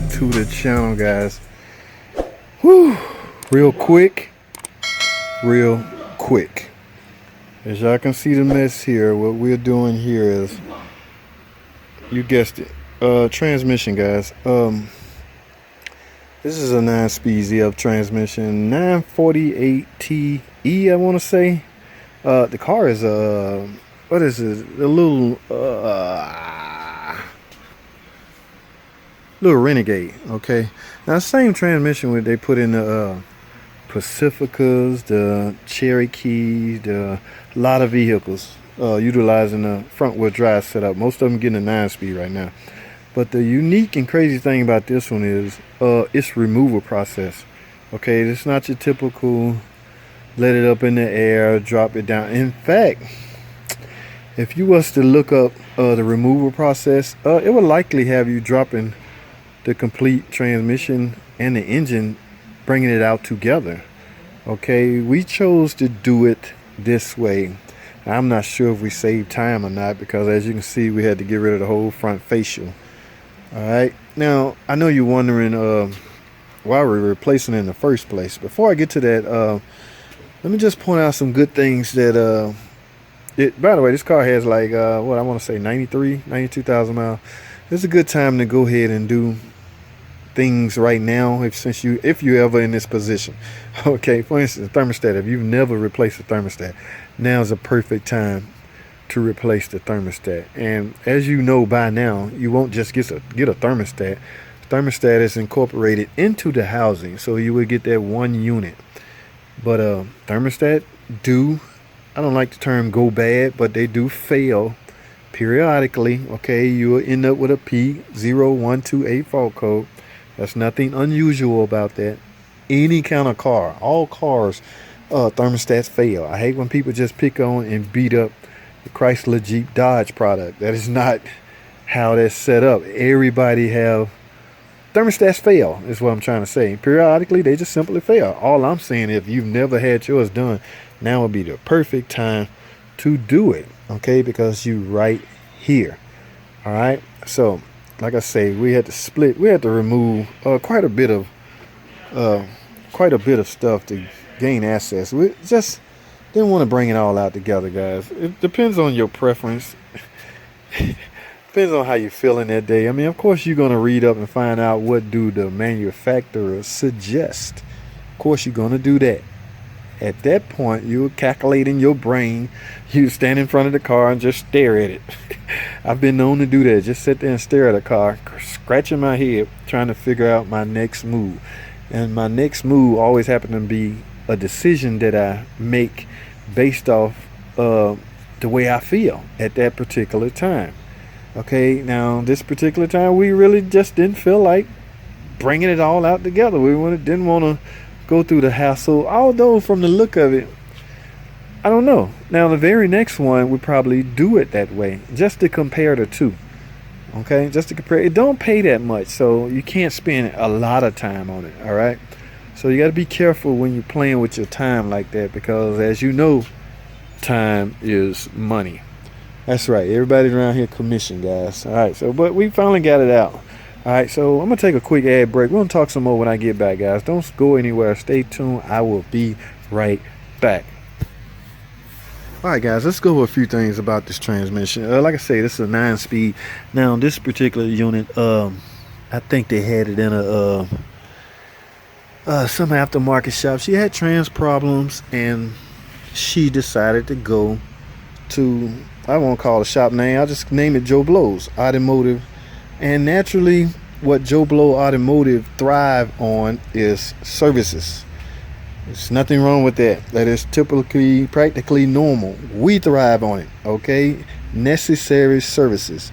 to the channel, guys. Whew. Real quick. As y'all can see the mess here, what we're doing here is, you guessed it, transmission, guys. This is a 9-speed ZF transmission, 948TE, I want to say. The car is what is it? A little Renegade. Okay, now same transmission where they put in the Pacificas, the Cherokees, a lot of vehicles utilizing the front wheel drive setup. Most of them getting a 9-speed right now. But the unique and crazy thing about this one is its removal process. Okay, it's not your typical let it up in the air, drop it down. In fact, if you was to look up the removal process, it would likely have you dropping the complete transmission and the engine, bringing it out together. Okay, we chose to do it this way. I'm not sure if we saved time or not, because as you can see, we had to get rid of the whole front facial. All right, now I know you're wondering why we're replacing it in the first place. Before I get to that, let me just point out some good things that by the way, this car has like what I want to say 92,000 miles. It's a good time to go ahead and do things right now, if you're ever in this position. Okay, for instance, thermostat. If you've never replaced a thermostat, now is a perfect time to replace the thermostat. And as you know by now, you won't just get a thermostat. Thermostat is incorporated into the housing, so you would get that one unit. But thermostat I don't like the term go bad, but they do fail periodically. Okay, you will end up with a P0128 fault code. That's nothing unusual about that. Any kind of car, all cars, thermostats fail. I hate when people just pick on and beat up the Chrysler, Jeep, Dodge product. That is not how that's set up. Everybody have thermostats fail, is what I'm trying to say. Periodically, they just simply fail. All I'm saying, if you've never had yours done, now would be the perfect time to do it. Okay, because you right here. All right. So, like I say, we had to remove quite a bit of stuff to gain access. We just didn't want to bring it all out together, guys. It depends on your preference. Depends on how you're feeling that day. I mean, of course, you're going to read up and find out what do the manufacturers suggest. Of course, you're going to do that. At that point, you're calculating your brain. You stand in front of the car and just stare at it. I've been known to do that. Just sit there and stare at a car, scratching my head, trying to figure out my next move. And my next move always happened to be a decision that I make based off the way I feel at that particular time. Okay, now this particular time, we really just didn't feel like bringing it all out together. We didn't want to go through the hassle, although from the look of it, I don't know. Now the very next one, we probably do it that way, just to compare the two. Okay, just to compare. It don't pay that much, so you can't spend a lot of time on it. All right, so you got to be careful when you're playing with your time like that, because as you know, time is money. That's right. Everybody around here commission, guys. All right, so but we finally got it out. All right, so I'm gonna take a quick ad break. We're gonna talk some more when I get back, guys. Don't go anywhere. Stay tuned. I will be right back. All right, guys, let's go over a few things about this transmission. Like I say, this is a 9-speed. Now, this particular unit, I think they had it in some aftermarket shop. She had trans problems, and she decided to go to, I won't call the shop name, I'll just name it Joe Blow's Automotive. And naturally, what Joe Blow Automotive thrive on is services. There's nothing wrong with that. That is practically normal. We thrive on it, okay? Necessary services.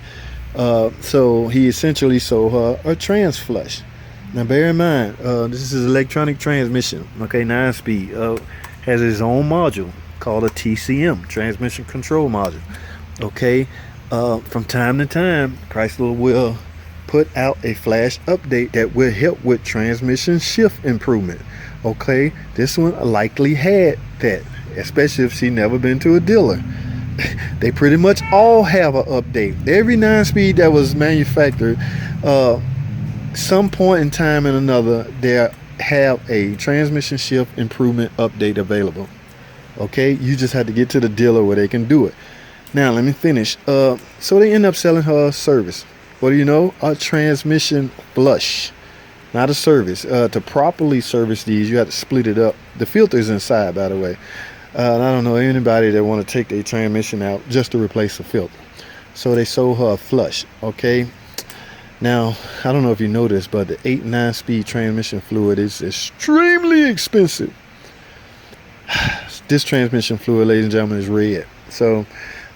So he essentially sold her a trans flush. Now bear in mind, this is electronic transmission, okay, 9-speed. Has its own module called a TCM, transmission control module, okay? From time to time, Chrysler will put out a flash update that will help with transmission shift improvement. Okay, this one likely had that, especially if she never been to a dealer. They pretty much all have an update. Every 9-speed that was manufactured some point in time and another, they have a transmission shift improvement update available. Okay, you just have to get to the dealer where they can do it. Now let me finish. So they end up selling her a service. What do you know? A transmission flush, not a service. To properly service these, you have to split it up. The filter is inside, by the way. And I don't know anybody that want to take their transmission out just to replace the filter. So they sold her a flush. Okay. Now I don't know if you know this, but the 8 9-speed transmission fluid is extremely expensive. This transmission fluid, ladies and gentlemen, is red. So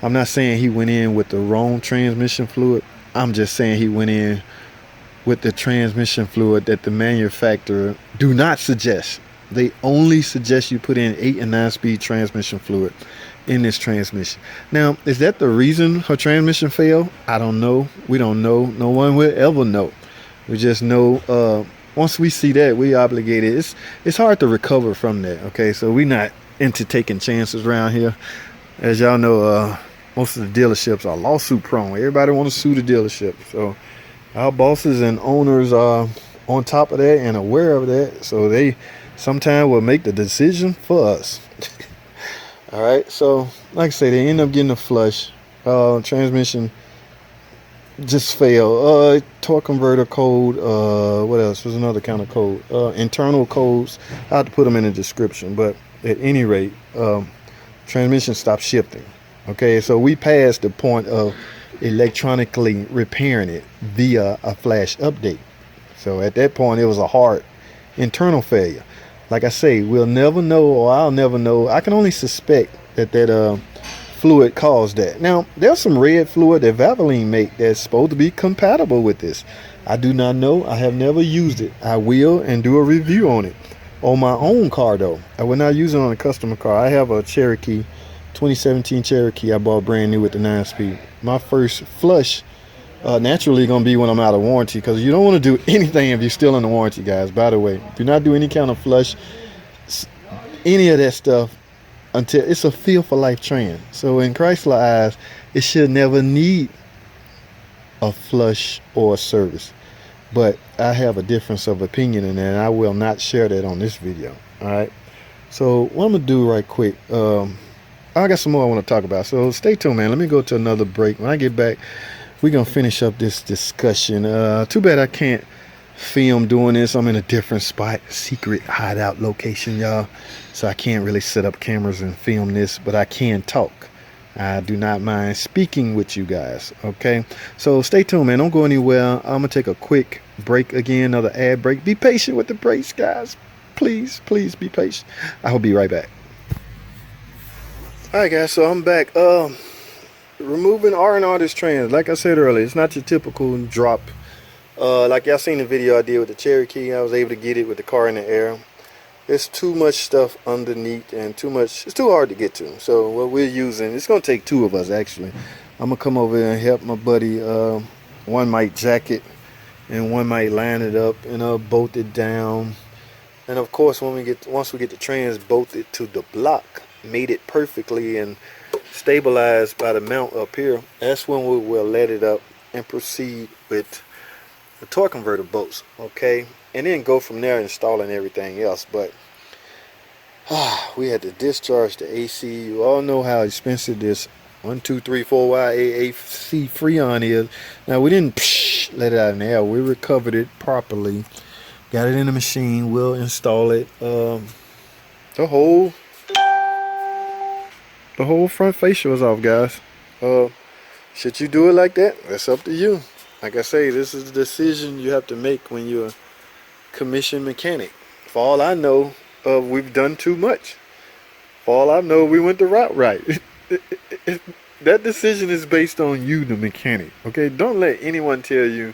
I'm not saying he went in with the wrong transmission fluid. I'm just saying he went in with the transmission fluid that the manufacturer do not suggest. They only suggest you put in 8 and 9-speed transmission fluid in this transmission. Now, is that the reason her transmission failed? I don't know. We don't know. No one will ever know. We just know once we see that, we obligated. It's hard to recover from that. Okay, so we're not into taking chances around here. As y'all know, most of the dealerships are lawsuit prone. Everybody want to sue the dealership. So our bosses and owners are on top of that and aware of that. So they sometimes will make the decision for us. All right. So like I say, they end up getting a flush. Transmission just failed. Torque converter code. What else? There's another kind of code. Internal codes. I have to put them in the description. But at any rate, transmission stopped shifting. Okay, so we passed the point of electronically repairing it via a flash update. So at that point, it was a hard internal failure. Like I say, we'll never know, or I'll never know. I can only suspect that fluid caused that. Now, there's some red fluid that Valvoline make that's supposed to be compatible with this. I do not know. I have never used it. I will and do a review on it on my own car, though. I will not use it on a customer car. I have a Cherokee, 2017 Cherokee I bought brand new with the 9-speed. My first flush naturally going to be when I'm out of warranty, because you don't want to do anything if you're still in the warranty, guys. By the way, do not do any kind of flush, any of that stuff, until it's a feel for life trend. So in Chrysler eyes, it should never need a flush or a service. But I have a difference of opinion in that, and I will not share that on this video. All right. So what I'm gonna do right quick, I got some more I want to talk about. So stay tuned, man. Let me go to another break. When I get back, we're gonna finish up this discussion. Too bad I can't film doing this. I'm in a different spot, secret hideout location, y'all. So I can't really set up cameras and film this, but I can talk. I do not mind speaking with you guys. Okay, so stay tuned, man. Don't go anywhere. I'm gonna take a quick break again, another ad break. Be patient with the breaks, guys. Please be patient. I will be right back. All right, guys. So I'm back. Removing R&R this trans. Like I said earlier, it's not your typical drop. Like y'all seen the video I did with the Cherokee. I was able to get it with the car in the air. There's too much stuff underneath and too much. It's too hard to get to. So what we're using, it's gonna take two of us actually. I'm gonna come over here and help my buddy. One might jack it, and one might line it up and bolt it down. And of course, once we get the trans bolted to the block, made it perfectly and stabilized by the mount up here, that's when we will let it up and proceed with the torque converter bolts. Okay, and then go from there installing everything else. But we had to discharge the AC. You all know how expensive this 123/4Y AAC Freon is. Now we didn't let it out in the air. We recovered it properly, got it in the machine. We'll install it. The whole front fascia is off, guys. Should you do it like that? That's up to you. Like I say, this is the decision you have to make when you're a commissioned mechanic. For all I know, we've done too much. For all I know, we went the route right. That decision is based on you, the mechanic. Okay, don't let anyone tell you.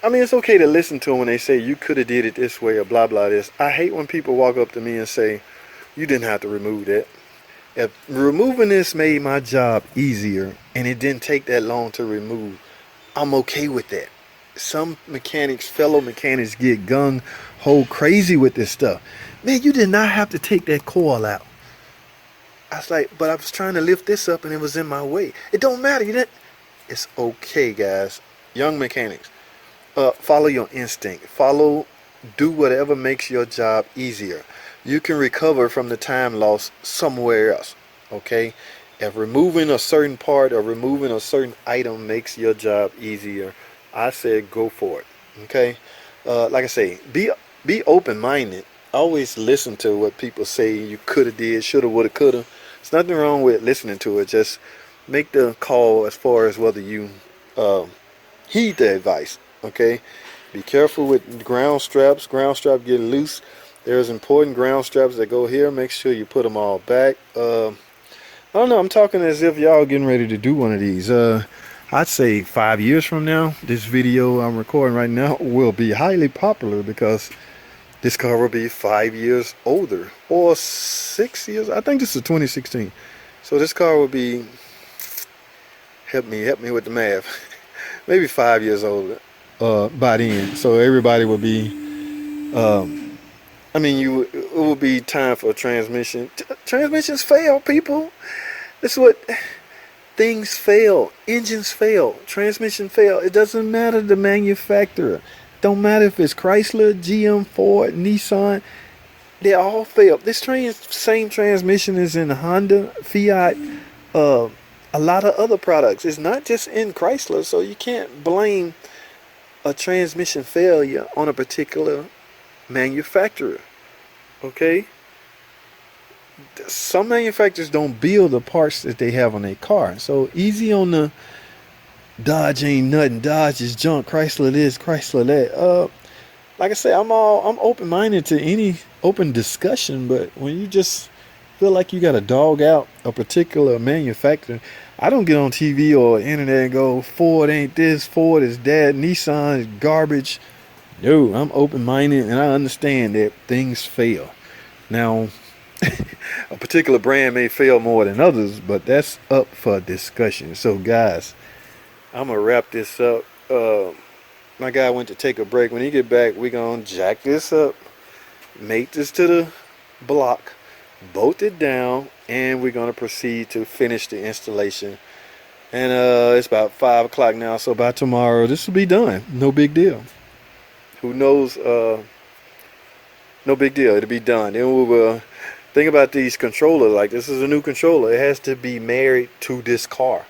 I mean, it's okay to listen to them when they say you could have did it this way or blah blah this. I hate when people walk up to me and say you didn't have to remove that. If removing this made my job easier and it didn't take that long to remove, I'm okay with that. Some mechanics, fellow mechanics, get gung-ho crazy with this stuff. Man, you did not have to take that coil out. I was like, but I was trying to lift this up and it was in my way. It don't matter. You didn't. It's okay, guys. Young mechanics, follow your instinct. Do whatever makes your job easier. You can recover from the time lost somewhere else. Okay? If removing a certain part or removing a certain item makes your job easier, I said go for it. Okay? Like I say, be open-minded. Always listen to what people say you could have did, should have, would have, could have. There's nothing wrong with listening to it. Just make the call as far as whether you heed the advice. Okay? Be careful with ground straps. Ground strap get loose. There's important ground straps that go here. Make sure you put them all back. I don't know. I'm talking as if y'all getting ready to do one of these. I'd say 5 years from now, this video I'm recording right now will be highly popular because this car will be 5 years older or 6 years. I think this is 2016. So this car will be, help me with the math, maybe 5 years older by then. So everybody will be, it will be time for a transmission. Transmissions fail, people. That's what, things fail. Engines fail. Transmission fail. It doesn't matter the manufacturer. Don't matter if it's Chrysler, GM, Ford, Nissan. They all fail. This same transmission is in Honda, Fiat, a lot of other products. It's not just in Chrysler, so you can't blame a transmission failure on a particular manufacturer. Okay? Some manufacturers don't build the parts that they have on their car. So easy on the Dodge ain't nothing. Dodge is junk. Chrysler this, Chrysler that. Like I say, I'm open-minded to any open discussion, but when you just feel like you got to dog out a particular manufacturer, I don't get on TV or internet and go, Ford ain't this, Ford is that, Nissan is garbage. No, I'm open-minded and I understand that things fail. Now, a particular brand may fail more than others, but that's up for discussion. So guys, I'm gonna wrap this up. My guy went to take a break. When he get back, we're gonna jack this up, make this to the block, bolt it down, and we're gonna proceed to finish the installation. And it's about 5 o'clock now, so by tomorrow this will be done. No big deal. Who knows? No big deal. It'll be done. Then we will think about these controllers. Like, this is a new controller. It has to be married to this car.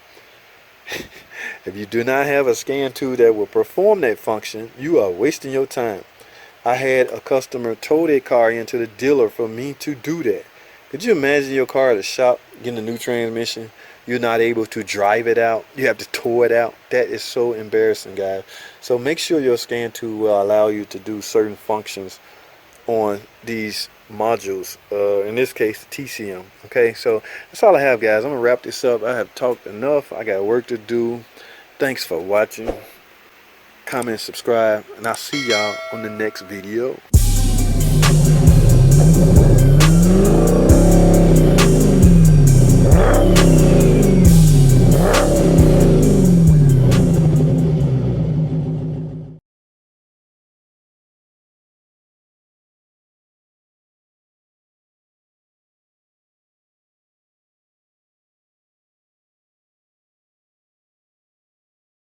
If you do not have a scan tool that will perform that function, you are wasting your time. I had a customer tow their car into the dealer for me to do that. Could you imagine your car at a shop getting a new transmission? You're not able to drive it out. You have to tow it out. That is so embarrassing, guys. So make sure your scan tool will allow you to do certain functions on these modules, in this case the TCM. Okay, so that's all I have, guys. I'm gonna wrap this up. I have talked enough. I got work to do. Thanks for watching. Comment, subscribe, and I'll see y'all on the next video.